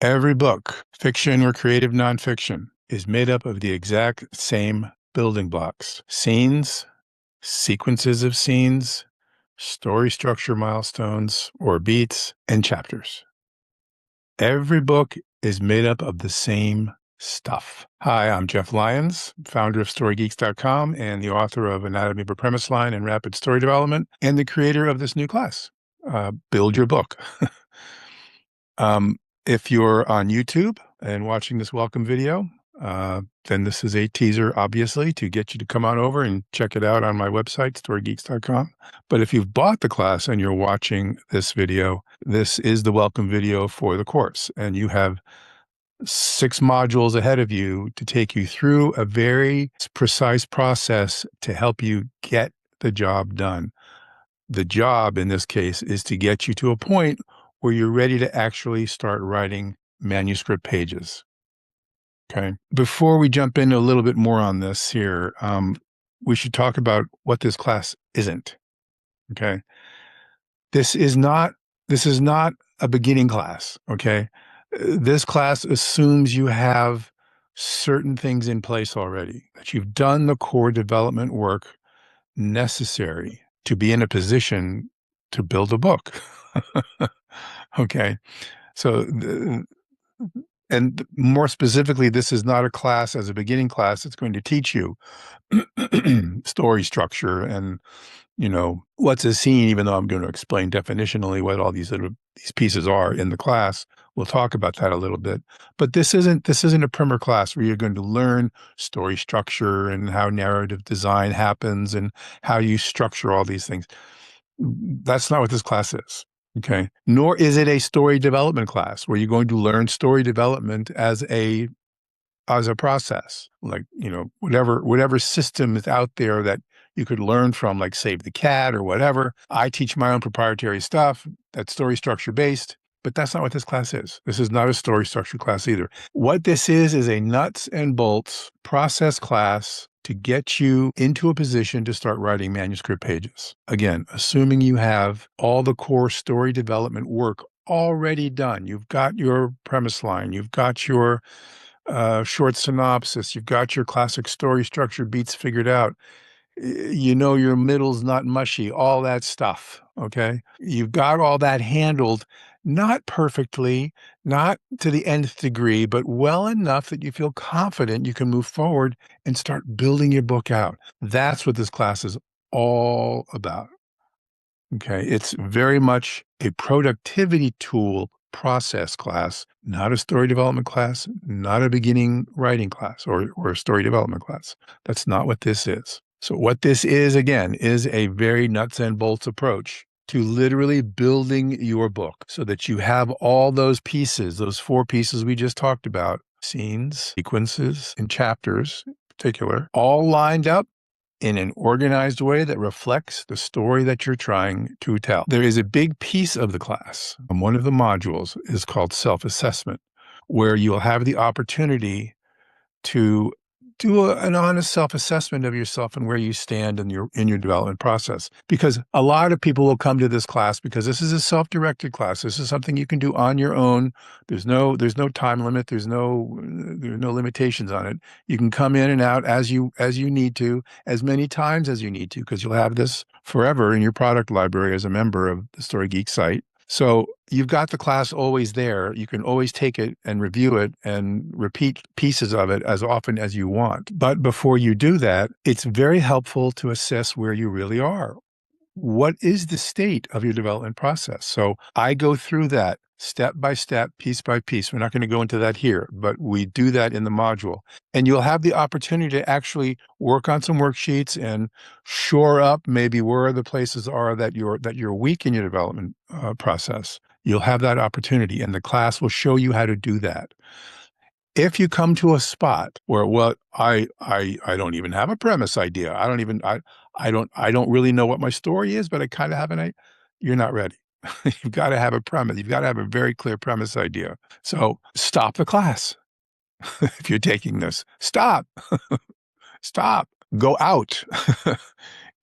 Every book, fiction or creative nonfiction, is made up of the exact same building blocks: scenes, sequences of scenes, story structure milestones or beats, and chapters. Every book is made up of the same stuff. Hi, I'm Jeff Lyons, founder of Storygeeks.com and the author of Anatomy of a Premise Line and Rapid Story Development, and the creator of this new class, Build Your Book. If you're on YouTube and watching this welcome video, then this is a teaser, obviously, to get you to come on over and check it out on my website, storygeeks.com. But if you've bought the class and you're watching this video, this is the welcome video for the course. And you have 6 modules ahead of you to take you through a very precise process to help you get the job done. The job in this case is to get you to a point where you're ready to actually start writing manuscript pages. Okay. Before we jump into a little bit more on this here, we should talk about what this class isn't. Okay. This is not a beginning class. Okay. This class assumes you have certain things in place already, that you've done the core development work necessary to be in a position to build a book. Okay. So, and more specifically, this is not a class as a beginning class. It's going to teach you story structure and, what's a scene, even though I'm going to explain definitionally what all these pieces are in the class. We'll talk about that a little bit. But this isn't a primer class where you're going to learn story structure and how narrative design happens and how you structure all these things. That's not what this class is. Okay. Nor is it a story development class where you're going to learn story development as a process, like, whatever system is out there that you could learn from, like Save the Cat or whatever. I teach my own proprietary stuff that's story structure based, but that's not what this class is. This is not a story structure class either. What this is a nuts and bolts process class to get you into a position to start writing manuscript pages. Again, assuming you have all the core story development work already done. You've got your premise line, you've got your short synopsis, you've got your classic story structure beats figured out. Your middle's not mushy, all that stuff. Okay. You've got all that handled, not perfectly, not to the nth degree, but well enough that you feel confident you can move forward and start building your book out. That's what this class is all about. Okay. It's very much a productivity tool process class, not a story development class, not a beginning writing class or a story development class. That's not what this is. So what this is, again, is a very nuts and bolts approach to literally building your book so that you have all those pieces, those 4 pieces we just talked about, scenes, sequences, and chapters in particular, all lined up in an organized way that reflects the story that you're trying to tell. There is a big piece of the class, and one of the modules is called self-assessment, where you'll have the opportunity to do an honest self-assessment of yourself and where you stand in your development process. Because a lot of people will come to this class because this is a self-directed class. This is something you can do on your own. There's no time limit. There's no limitations on it. You can come in and out as you need to, as many times as you need to, because you'll have this forever in your product library as a member of the Story Geek site. So you've got the class always there. You can always take it and review it and repeat pieces of it as often as you want. But before you do that, it's very helpful to assess where you really are. What is the state of your development process? So I go through that step by step, piece by piece. We're not going to go into that here, but we do that in the module. And you'll have the opportunity to actually work on some worksheets and shore up maybe where the places are that you're weak in your development process. You'll have that opportunity, and the class will show you how to do that. If you come to a spot where, well, I don't even have a premise idea. I don't really know what my story is, but I kind of have an idea. You're not ready. You've got to have a premise. You've got to have a very clear premise idea. So stop the class. If you're taking this, stop, stop, go out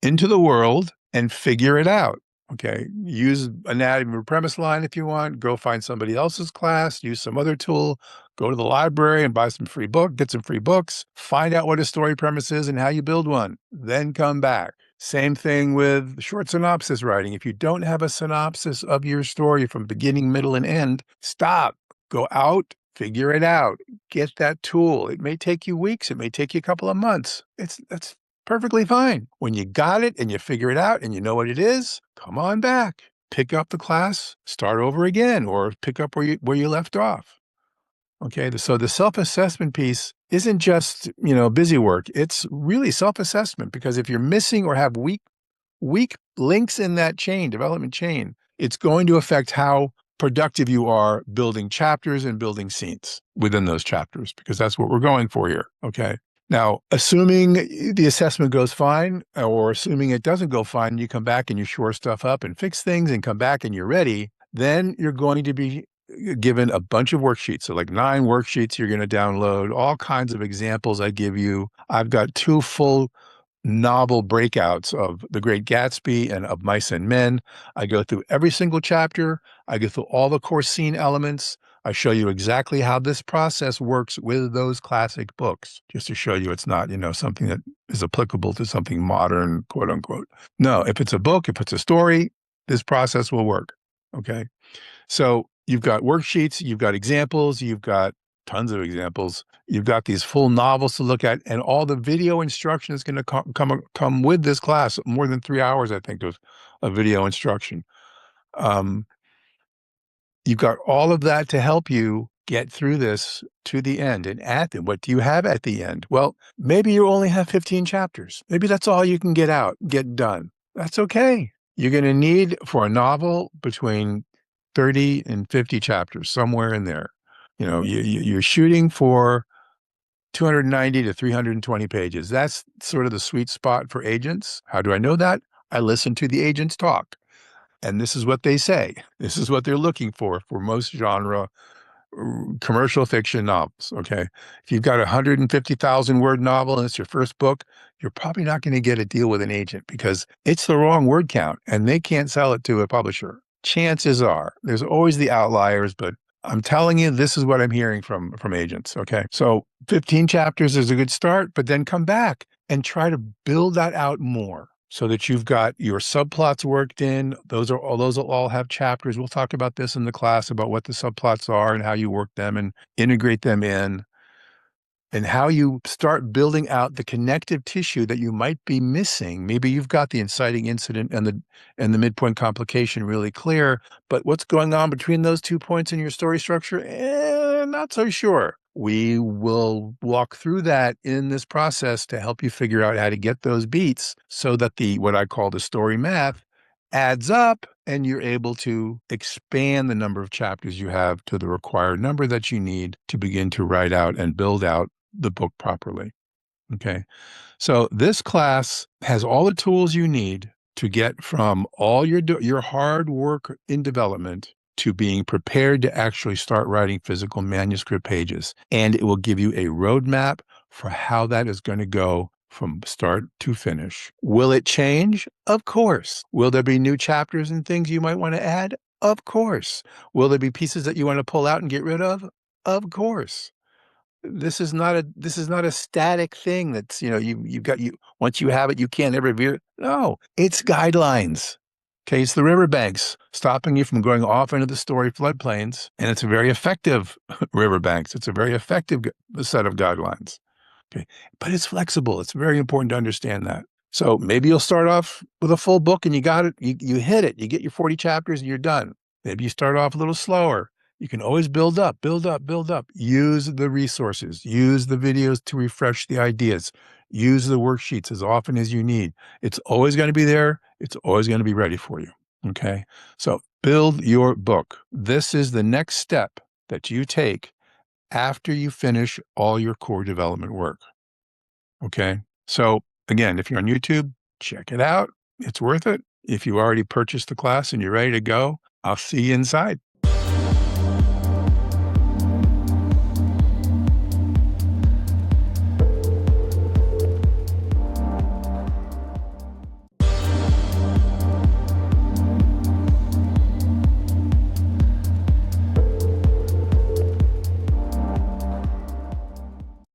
into the world and figure it out. Okay. Use anatomy or premise line if you want. Go find somebody else's class. Use some other tool. Go to the library and buy some free book. Get some free books. Find out what a story premise is and how you build one. Then come back. Same thing with short synopsis writing. If you don't have a synopsis of your story from beginning, middle, and end, stop. Go out, figure it out. Get that tool. It may take you weeks. It may take you a couple of months. That's perfectly fine. When you got it and you figure it out and you know what it is, come on back. Pick up the class, start over again, or pick up where you left off. Okay, so the self-assessment piece isn't just, busy work. It's really self-assessment, because if you're missing or have weak links in that development chain, it's going to affect how productive you are building chapters and building scenes within those chapters, because that's what we're going for here. Okay. Now, assuming the assessment goes fine, or assuming it doesn't go fine, you come back and you shore stuff up and fix things and come back and you're ready, then you're going to be given a bunch of worksheets. So like 9 worksheets you're going to download, all kinds of examples I give you. I've got 2 full novel breakouts of The Great Gatsby and Of Mice and Men. I go through every single chapter. I go through all the core scene elements. I show you exactly how this process works with those classic books, just to show you it's not, something that is applicable to something modern, quote unquote. No, if it's a book, if it's a story, this process will work. Okay. So you've got worksheets, you've got examples, you've got tons of examples. You've got these full novels to look at, and all the video instruction is going to come with this class. More than 3 hours, I think, of video instruction. You've got all of that to help you get through this to the end. And what do you have at the end? Well, maybe you only have 15 chapters. Maybe that's all you can get done. That's okay. You're going to need, for a novel, between 30 and 50 chapters, somewhere in there. You're shooting for 290 to 320 pages. That's sort of the sweet spot for agents. How do I know that? I listen to the agents talk. And this is what they say. This is what they're looking for most genre commercial fiction novels. Okay. If you've got a 150,000 word novel and it's your first book, you're probably not going to get a deal with an agent, because it's the wrong word count and they can't sell it to a publisher. Chances are, there's always the outliers, but I'm telling you, this is what I'm hearing from agents. Okay. So 15 chapters is a good start, but then come back and try to build that out more, so that you've got your subplots worked in. Those will all have chapters. We'll talk about this in the class, about what the subplots are and how you work them and integrate them in, and how you start building out the connective tissue that you might be missing. Maybe you've got the inciting incident and the midpoint complication really clear, but what's going on between those 2 points in your story structure? Not so sure. We will walk through that in this process to help you figure out how to get those beats, so that what I call the story math adds up, and you're able to expand the number of chapters you have to the required number that you need to begin to write out and build out the book properly. Okay. So this class has all the tools you need to get from all your hard work in development to being prepared to actually start writing physical manuscript pages. And it will give you a roadmap for how that is going to go from start to finish. Will it change? Of course. Will there be new chapters and things you might want to add? Of course. Will there be pieces that you want to pull out and get rid of? Of course. This is not a static thing that's, once you have it, you can't ever veer. No, it's guidelines. Okay, it's the riverbanks stopping you from going off into the story floodplains, and it's a very effective riverbanks. It's a very effective set of guidelines. Okay, but it's flexible. It's very important to understand that. So maybe you'll start off with a full book and you got it. You hit it. You get your 40 chapters and you're done. Maybe you start off a little slower. You can always build up, build up, build up. Use the resources. Use the videos to refresh the ideas. Use the worksheets as often as you need. It's always going to be there. It's always going to be ready for you. Okay? So build your book. This is the next step that you take after you finish all your core development work. Okay? So again, if you're on YouTube, check it out. It's worth it. If you already purchased the class and you're ready to go, I'll see you inside.